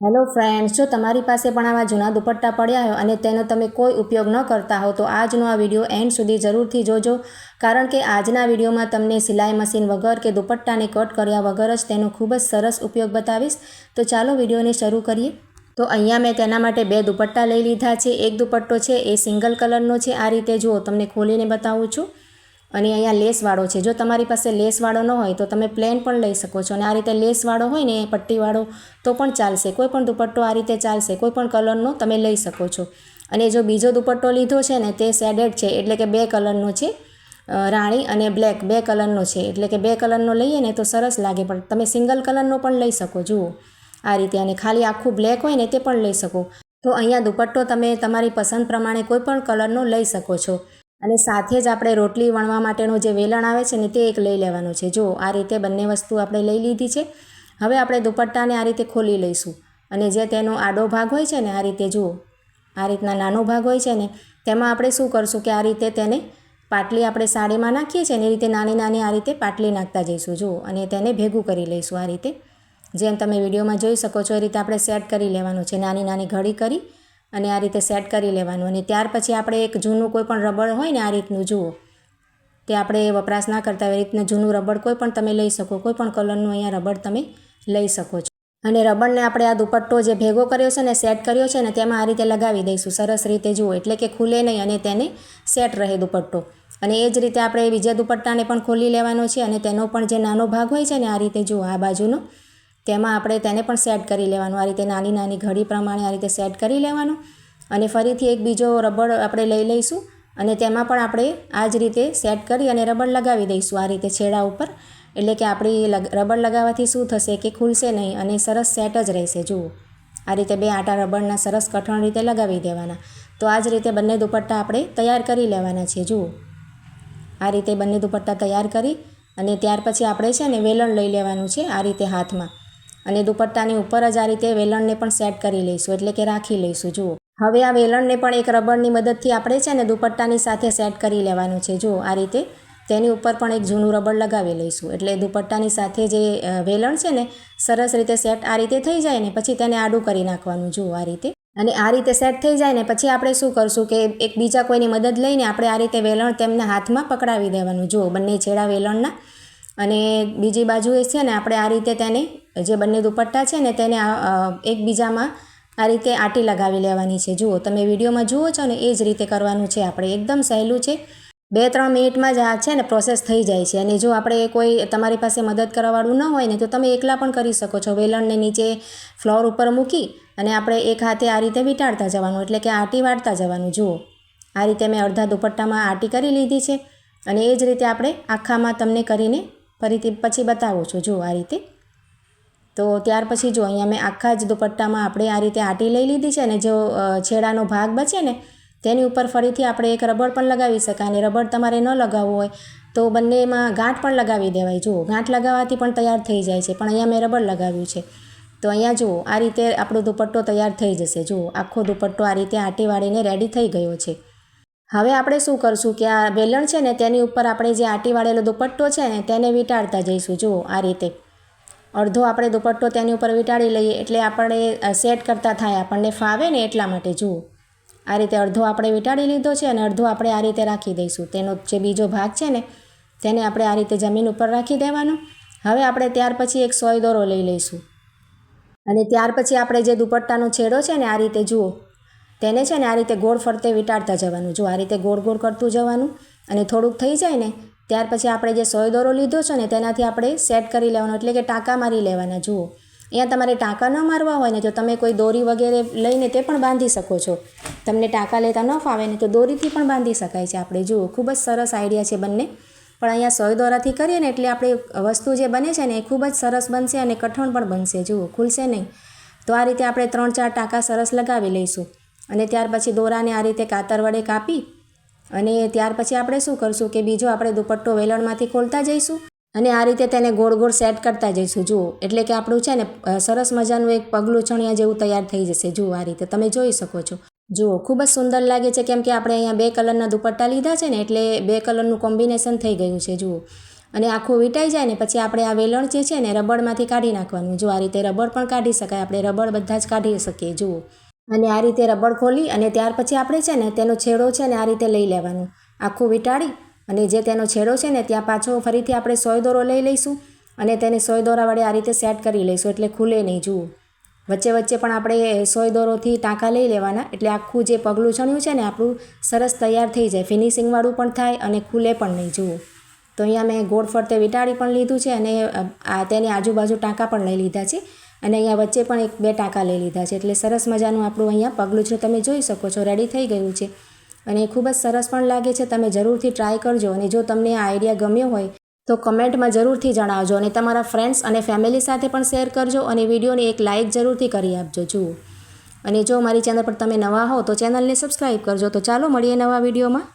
Hello friends, જો તમારી પાસે પણ આવા જૂના દુપટ્ટા પડ્યા હોય અને તેનો તમે કોઈ ઉપયોગ ન કરતા હો તો આજનો આ વિડીયો એન્ડ સુધી જરૂરથી જોજો, કારણ કે આજના વિડીયોમાં તમને સિલાઈ મશીન વગર કે દુપટ્ટાને કટ કર્યા વગર જ તેનો ખૂબ જ સરસ ઉપયોગ બતાવીશ। તો ચાલો વિડીયોને શરૂ કરીએ। તો અહીંયા મેં તેના માટે બે દુપટ્ટા લઈ લીધા છે। એક દુપટ્ટો છે એ સિંગલ કલરનો છે, આ રીતે જુઓ તમને ખોલીને બતાવું છું। અને અહીંયા લેસવાળો છે। જો તમારી પાસે લેસવાળો ન હોય તો તમે પ્લેન પણ લઈ શકો છો, અને આ રીતે લેસવાળો હોય ને પટ્ટીવાળો તો પણ ચાલશે, કોઈ પણ દુપટ્ટો આ રીતે ચાલશે, કોઈ પણ કલરનો તમે લઈ શકો છો। અને જો બીજો દુપટ્ટો લીધો છે ને તે શેડેડ છે, એટલે કે બે કલરનો છે, રાણી અને બ્લેક બે કલરનો છે, એટલે કે બે કલરનો લઈએ ને તો સરસ લાગે, પણ તમે સિંગલ કલરનો પણ લઈ શકો, જુઓ આ રીતે। અને ખાલી આખું બ્લેક હોય ને તે પણ લઈ શકો। તો અહીંયા દુપટ્ટો તમે તમારી પસંદ પ્રમાણે કોઈ પણ કલરનો લઈ શકો છો। અને સાથે જ આપણે રોટલી વણવા માટેનું જે વેલણ આવે છે ને તે એક લઈ લેવાનું છે। જો આ રીતે બંને વસ્તુ આપણે લઈ લીધી છે। હવે આપણે દુપટ્ટાને આ રીતે ખોલી લઈશું, અને જે તેનો આડો ભાગ હોય છે ને આ રીતે જુઓ, આ રીતના નાનો ભાગ હોય છે ને તેમાં આપણે શું કરશું કે આ રીતે તેને પાટલી આપણે સાડીમાં નાખીએ છીએ ને એ રીતે નાની નાની આ રીતે પાટલી નાખતા જઈશું, જુઓ, અને તેને ભેગું કરી લઈશું આ રીતે। જેમ તમે વિડીયોમાં જોઈ શકો છો એ રીતે આપણે સેટ કરી લેવાનું છે, નાની નાની ઘડી કરી અને આ રીતે સેટ કરી લેવાનું। અને ત્યાર પછી આપણે એક જૂનું કોઈ પણ રબડ હોય ને આ રીતનું, જુઓ, તે આપણે વપરાશ ના કરતા હોય એ રીતનું જૂનું રબડ કોઈ પણ તમે લઈ શકો, કોઈ પણ કલરનું અહીંયા રબડ તમે લઈ શકો છો। અને રબડને આપણે આ દુપટ્ટો જે ભેગો કર્યો છે ને સેટ કર્યો છે ને તેમાં આ રીતે લગાવી દઈશું સરસ રીતે, જુઓ, એટલે કે ખુલે નહીં અને તેને સેટ રહે દુપટ્ટો। અને એ જ રીતે આપણે બીજા દુપટ્ટાને પણ ખોલી લેવાનો છે, અને તેનો પણ જે નાનો ભાગ હોય છે ને આ રીતે જુઓ આ બાજુનો, તેમાં આપણે તેને પણ સેટ કરી લેવાનું, આ રીતે નાની નાની ઘડી પ્રમાણે આ રીતે સેટ કરી લેવાનું। અને ફરીથી એક બીજો રબડ આપણે લઈ લઈશું અને તેમાં પણ આપણે આ જ રીતે સેટ કરી અને રબડ લગાવી દઈશું આ રીતે છેડા ઉપર, એટલે કે આપણી રબડ લગાવવાથી શું થશે કે ખુલશે નહીં અને સરસ સેટ જ રહેશે, જુઓ આ રીતે બે આટા રબડના સરસ કઠણ રીતે લગાવી દેવાના। તો આ જ રીતે બંને દુપટ્ટા આપણે તૈયાર કરી લેવાના છે, જુઓ આ રીતે બંને દુપટ્ટા તૈયાર કરી અને ત્યાર પછી આપણે છે ને વેલણ લઈ લેવાનું છે આ રીતે હાથમાં, અને દુપટ્ટાની ઉપર જ આ રીતે વેલણને પણ સેટ કરી લઈશું, એટલે કે રાખી લઈશું, જુઓ। હવે આ વેલણને પણ એક રબરની મદદથી આપણે છે ને દુપટ્ટાની સાથે સેટ કરી લેવાનું છે, જુઓ આ રીતે તેની ઉપર પણ એક જૂનું રબડ લગાવી લઈશું, એટલે દુપટ્ટાની સાથે જે વેલણ છે ને સરસ રીતે સેટ આ રીતે થઈ જાય ને પછી તેને આડું કરી નાખવાનું, જુઓ આ રીતે। અને આ રીતે સેટ થઈ જાય ને પછી આપણે શું કરશું કે એક બીજા કોઈની મદદ લઈને આપણે આ રીતે વેલણ તેમના હાથમાં પકડાવી દેવાનું, જુઓ બંને છેડા વેલણના, અને બીજી બાજુએ છે ને આપણે આ રીતે તેને જે બંને દુપટ્ટા છે ને તેને એકબીજામાં આ રીતે આટી લગાવી લેવાની છે, જુઓ તમે વિડીયોમાં જુઓ છો ને એ જ રીતે કરવાનું છે આપણે, એકદમ સહેલું છે, 2-3 મિનિટમાં જ આ છે ને પ્રોસેસ થઈ જાય છે। અને જો આપણે કોઈ તમારી પાસે મદદ કરવાવાળું ન હોય ને તો તમે એકલા પણ કરી શકો છો, વેલણને નીચે ફ્લોર ઉપર મૂકી અને આપણે એક હાથે આ રીતે વીંટાળતા જવાનું, એટલે કે આટી વાળતા જવાનું, જુઓ આ રીતે મેં અડધા દુપટ્ટામાં આટી કરી લીધી છે, અને એ જ રીતે આપણે આખામાં તમને કરીને ફરીથી પછી બતાવું છું, જુઓ આ રીતે। તો ત્યાર પછી જો અહીંયા મેં આખા જ દુપટ્ટામાં આપણે આ રીતે આટી લઈ લીધી છે, અને જો છેડાનો ભાગ બચે ને તેની ઉપર ફરીથી આપણે એક રબડ પણ લગાવી શકાય, અને રબડ તમારે ન લગાવવું હોય તો બંનેમાં ગાંઠ પણ લગાવી દેવાય, જુઓ ગાંઠ લગાવવાથી પણ તૈયાર થઈ જાય છે, પણ અહીંયા મેં રબડ લગાવ્યું છે। તો અહીંયા જુઓ આ રીતે આપણો દુપટ્ટો તૈયાર થઈ જશે, જુઓ આખો દુપટ્ટો આ રીતે આટી વાળીને રેડી થઈ ગયો છે। હવે આપણે શું કરશું કે આ વેલણ છે ને તેની ઉપર આપણે જે આટી વાળેલો દુપટ્ટો છે ને તેને વીંટાળતા જઈશું, જુઓ આ રીતે અડધો આપણે દુપટ્ટો તેની ઉપર વીંટાળી લઈએ એટલે આપણે સેટ કરતા થાય આપણને ફાવે ને એટલા માટે, જુઓ આ રીતે અડધો આપણે વીંટાળી લીધો છે અને અડધો આપણે આ રીતે રાખી દઈશું, તેનો જે બીજો ભાગ છે ને તેને આપણે આ રીતે જમીન ઉપર રાખી દેવાનો। હવે આપણે ત્યાર પછી એક સોય દોરો લઈ લઈશું, અને ત્યાર પછી આપણે જે દુપટ્ટાનો છેડો છે ને આ રીતે જુઓ તેને છે ને આ રીતે ગોળ ફરતે વીંટાળતા જવાનું, જો આ રીતે ગોળ ગોળ કરતું જવાનું, અને થોડુંક થઈ જાય ને ત્યાર પછી આપણે જે સોય દોરો લીધો છે ને તેનાથી આપણે સેટ કરી લેવાનો, એટલે કે ટાંકા મારી લેવાના, જુઓ અહીંયા તમારે ટાંકા ન મારવા હોય ને તો તમે કોઈ દોરી વગેરે લઈને તે પણ બાંધી શકો છો, તમને ટાંકા લેતા ન ફાવે ને તો દોરીથી પણ બાંધી શકાય છે આપણે, જુઓ ખૂબ જ સરસ આઈડિયા છે બંને, પણ અહીંયા સોય દોરાથી કરીએ ને એટલે આપણી વસ્તુ જે બને છે ને એ ખૂબ જ સરસ બનશે અને કઠણ પણ બનશે, જુઓ ખુલશે નહીં। તો આ રીતે આપણે 3-4 ટાંકા સરસ લગાવી લઈશું, અને ત્યાર પછી દોરાને આ રીતે કાતર વડે કાપી અને ત્યાર પછી આપણે શું કરશું કે બીજો આપણે દુપટ્ટો વેલણમાંથી ખોલતા જઈશું અને આ રીતે તેને ગોળ ગોળ સેટ કરતા જઈશું, જુઓ એટલે કે આપણું છે ને સરસ મજાનું એક પગલું ચણિયા જેવું તૈયાર થઈ જશે, જુઓ આ રીતે તમે જોઈ શકો છો, જુઓ ખૂબ જ સુંદર લાગે છે, કેમ કે આપણે અહીંયા 2 કલરના દુપટ્ટા લીધા છે ને એટલે 2 કલરનું કોમ્બિનેશન થઈ ગયું છે, જુઓ। અને આખું વીંટાઈ જાય ને પછી આપણે આ વેલણ જે છે ને રબરમાંથી કાઢી નાખવાનું. જો આ રીતે રબર પણ કાઢી શકાય, આપણે રબર બધા જ કાઢી શકીએ. જુઓ, અને આ રીતે રબર ખોલી અને ત્યાર પછી આપણે છે ને તેનો છેડો છે ને આ રીતે લઈ લેવાનું, આખું વીંટાળી અને જે તેનો છેડો છે ને ત્યાં પાછો ફરીથી આપણે સોય દોરો લઈ લઈશું અને તેને સોય દોરા વડે આ રીતે સેટ કરી લઈશું એટલે ખુલે નહીં. જુઓ, વચ્ચે વચ્ચે પણ આપણે સોય દોરોથી ટાંકા લઈ લેવાના એટલે આખું જે પગલું ચણ્યું છે ને આપણું સરસ તૈયાર થઈ જાય, ફિનિશિંગવાળું પણ થાય અને ખુલે પણ નહીં. જુઓ, તો અહીંયા મેં ગોળ ફરતે વીંટાળી પણ લીધું છે અને તેની આજુબાજુ ટાંકા પણ લઈ લીધા છે અને અહીંયા વચ્ચે પણ 1-2 ટાંકા લઈ લીધા છે એટલે સરસ મજાનું આપણું અહીંયા પગલું છે તમે જોઈ શકો છો રેડી થઈ ગયું છે અને ખૂબ જ સરસ પણ લાગે છે. તમે જરૂરથી ટ્રાય કરજો અને જો તમને આ આઈડિયા ગમ્યો હોય તો કમેન્ટમાં જરૂરથી જણાવજો અને તમારા ફ્રેન્ડ્સ અને ફેમિલી સાથે પણ શેર કરજો અને વિડીયોને એક લાઇક જરૂરથી કરી આપજો. જુઓ, અને જો મારી ચેનલ પર તમે નવા હો તો ચેનલને સબસ્ક્રાઈબ કરજો. તો ચાલો મળીએ નવા વિડીયોમાં.